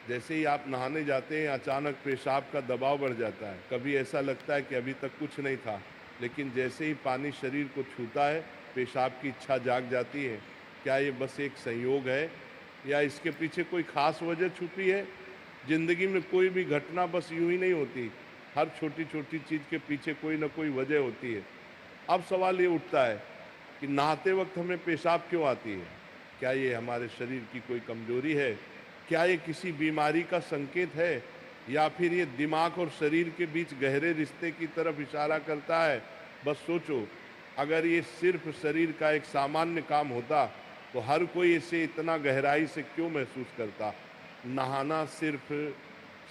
जैसे ही आप नहाने जाते हैं अचानक पेशाब का दबाव बढ़ जाता है। कभी ऐसा लगता है कि अभी तक कुछ नहीं था, लेकिन जैसे ही पानी शरीर को छूता है पेशाब की इच्छा जाग जाती है। क्या ये बस एक संयोग है या इसके पीछे कोई खास वजह छुपी है? जिंदगी में कोई भी घटना बस यूं ही नहीं होती, हर छोटी छोटी चीज के पीछे कोई ना कोई वजह होती है। अब सवाल ये उठता है कि नहाते वक्त हमें पेशाब क्यों आती है? क्या ये हमारे शरीर की कोई कमजोरी है? क्या ये किसी बीमारी का संकेत है? या फिर ये दिमाग और शरीर के बीच गहरे रिश्ते की तरफ इशारा करता है? बस सोचो, अगर ये सिर्फ शरीर का एक सामान्य काम होता तो हर कोई इसे इतना गहराई से क्यों महसूस करता? नहाना सिर्फ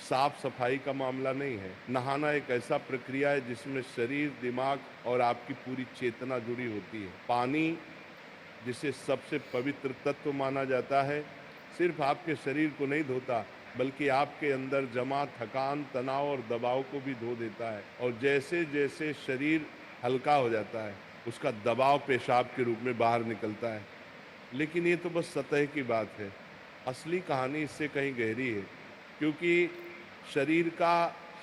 साफ सफाई का मामला नहीं है। नहाना एक ऐसा प्रक्रिया है जिसमें शरीर, दिमाग और आपकी पूरी चेतना जुड़ी होती है। पानी, जिसे सबसे पवित्र तत्व माना जाता है, सिर्फ आपके शरीर को नहीं धोता, बल्कि आपके अंदर जमा थकान, तनाव और दबाव को भी धो देता है। और जैसे जैसे शरीर हल्का हो जाता है, उसका दबाव पेशाब के रूप में बाहर निकलता है। लेकिन ये तो बस सतह की बात है। असली कहानी इससे कहीं गहरी है, क्योंकि शरीर का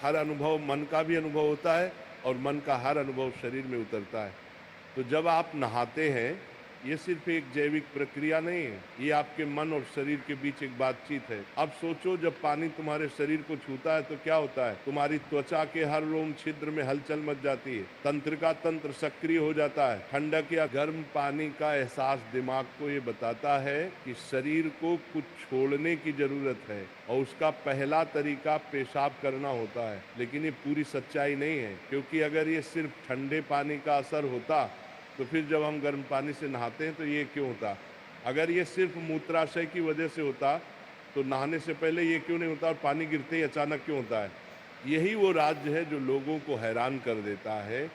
हर अनुभव मन का भी अनुभव होता है और मन का हर अनुभव शरीर में उतरता है। तो जब आप नहाते हैं, ये सिर्फ एक जैविक प्रक्रिया नहीं है, ये आपके मन और शरीर के बीच एक बातचीत है। अब सोचो, जब पानी तुम्हारे शरीर को छूता है तो क्या होता है? तुम्हारी त्वचा के हर रोम छिद्र में हलचल मच जाती है, तंत्र का तंत्र सक्रिय हो जाता है। ठंडक या गर्म पानी का एहसास दिमाग को ये बताता है कि शरीर को कुछ छोड़ने की जरूरत है, और उसका पहला तरीका पेशाब करना होता है। लेकिन ये पूरी सच्चाई नहीं है, क्योंकि अगर ये सिर्फ ठंडे पानी का असर होता तो फिर जब हम गर्म पानी से नहाते हैं तो ये क्यों होता? अगर ये सिर्फ मूत्राशय की वजह से होता तो नहाने से पहले ये क्यों नहीं होता, और पानी गिरते ही अचानक क्यों होता है? यही वो राज्य है जो लोगों को हैरान कर देता है।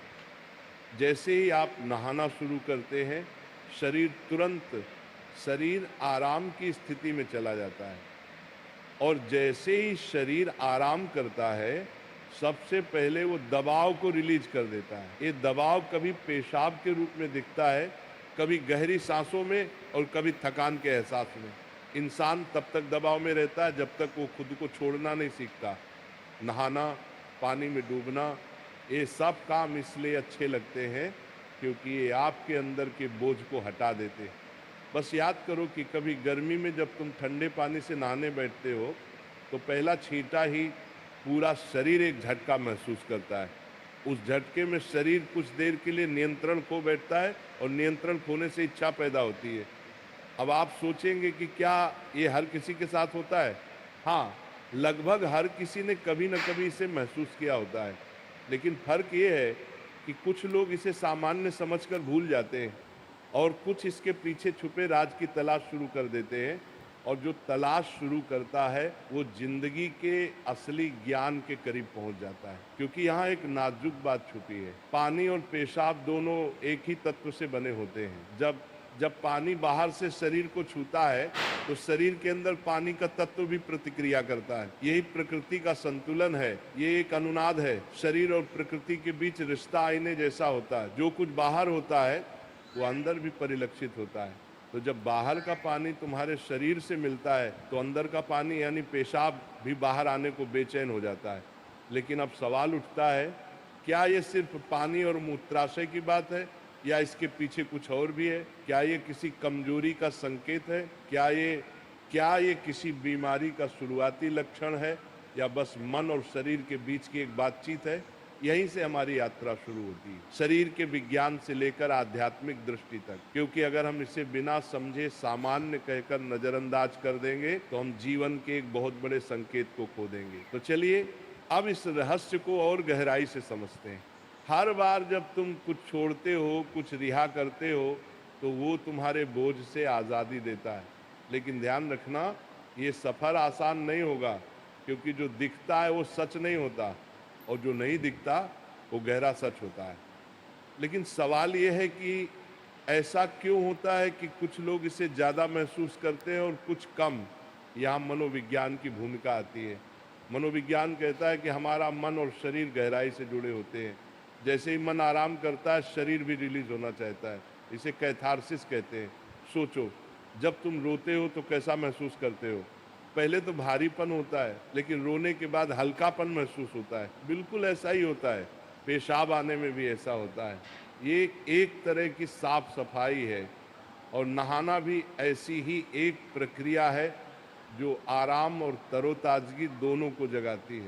जैसे ही आप नहाना शुरू करते हैं, शरीर आराम की स्थिति में चला जाता है, और जैसे ही शरीर आराम करता है, सबसे पहले वो दबाव को रिलीज कर देता है। ये दबाव कभी पेशाब के रूप में दिखता है, कभी गहरी सांसों में, और कभी थकान के एहसास में। इंसान तब तक दबाव में रहता है जब तक वो खुद को छोड़ना नहीं सीखता। नहाना, पानी में डूबना, ये सब काम इसलिए अच्छे लगते हैं क्योंकि ये आपके अंदर के बोझ को हटा देते हैं। बस याद करो कि कभी गर्मी में जब तुम ठंडे पानी से नहाने बैठते हो तो पहला छींटा ही पूरा शरीर एक झटका महसूस करता है। उस झटके में शरीर कुछ देर के लिए नियंत्रण खो बैठता है, और नियंत्रण खोने से इच्छा पैदा होती है। अब आप सोचेंगे कि क्या ये हर किसी के साथ होता है? हाँ, लगभग हर किसी ने कभी न कभी इसे महसूस किया होता है। लेकिन फर्क ये है कि कुछ लोग इसे सामान्य समझकर भूल जाते हैं, और कुछ इसके पीछे छुपे राज की तलाश शुरू कर देते हैं। और जो तलाश शुरू करता है वो जिंदगी के असली ज्ञान के करीब पहुंच जाता है, क्योंकि यहाँ एक नाजुक बात छुपी है। पानी और पेशाब दोनों एक ही तत्व से बने होते हैं। जब जब पानी बाहर से शरीर को छूता है तो शरीर के अंदर पानी का तत्व भी प्रतिक्रिया करता है। यही प्रकृति का संतुलन है, ये एक अनुनाद है। शरीर और प्रकृति के बीच रिश्ता आईने जैसा होता है। जो कुछ बाहर होता है वो अंदर भी परिलक्षित होता है। तो जब बाहर का पानी तुम्हारे शरीर से मिलता है तो अंदर का पानी यानी पेशाब भी बाहर आने को बेचैन हो जाता है। लेकिन अब सवाल उठता है, क्या ये सिर्फ पानी और मूत्राशय की बात है, या इसके पीछे कुछ और भी है? क्या ये किसी कमजोरी का संकेत है? क्या ये किसी बीमारी का शुरुआती लक्षण है, या बस मन और शरीर के बीच की एक बातचीत है? यहीं से हमारी यात्रा शुरू होती है, शरीर के विज्ञान से लेकर आध्यात्मिक दृष्टि तक। क्योंकि अगर हम इसे बिना समझे सामान्य कहकर नजरअंदाज कर देंगे तो हम जीवन के एक बहुत बड़े संकेत को खो देंगे। तो चलिए अब इस रहस्य को और गहराई से समझते हैं। हर बार जब तुम कुछ छोड़ते हो, कुछ रिहा करते हो, तो वो तुम्हारे बोझ से आज़ादी देता है। लेकिन ध्यान रखना, ये सफ़र आसान नहीं होगा, क्योंकि जो दिखता है वो सच नहीं होता, और जो नहीं दिखता वो गहरा सच होता है। लेकिन सवाल ये है कि ऐसा क्यों होता है कि कुछ लोग इसे ज़्यादा महसूस करते हैं और कुछ कम? यहाँ मनोविज्ञान की भूमिका आती है। मनोविज्ञान कहता है कि हमारा मन और शरीर गहराई से जुड़े होते हैं। जैसे ही मन आराम करता है, शरीर भी रिलीज होना चाहता है। इसे कैथारसिस कहते हैं। सोचो, जब तुम रोते हो तो कैसा महसूस करते हो? पहले तो भारीपन होता है, लेकिन रोने के बाद हल्कापन महसूस होता है। बिल्कुल ऐसा ही होता है, पेशाब आने में भी ऐसा होता है। ये एक तरह की साफ सफाई है और नहाना भी ऐसी ही एक प्रक्रिया है जो आराम और तरोताजगी दोनों को जगाती है।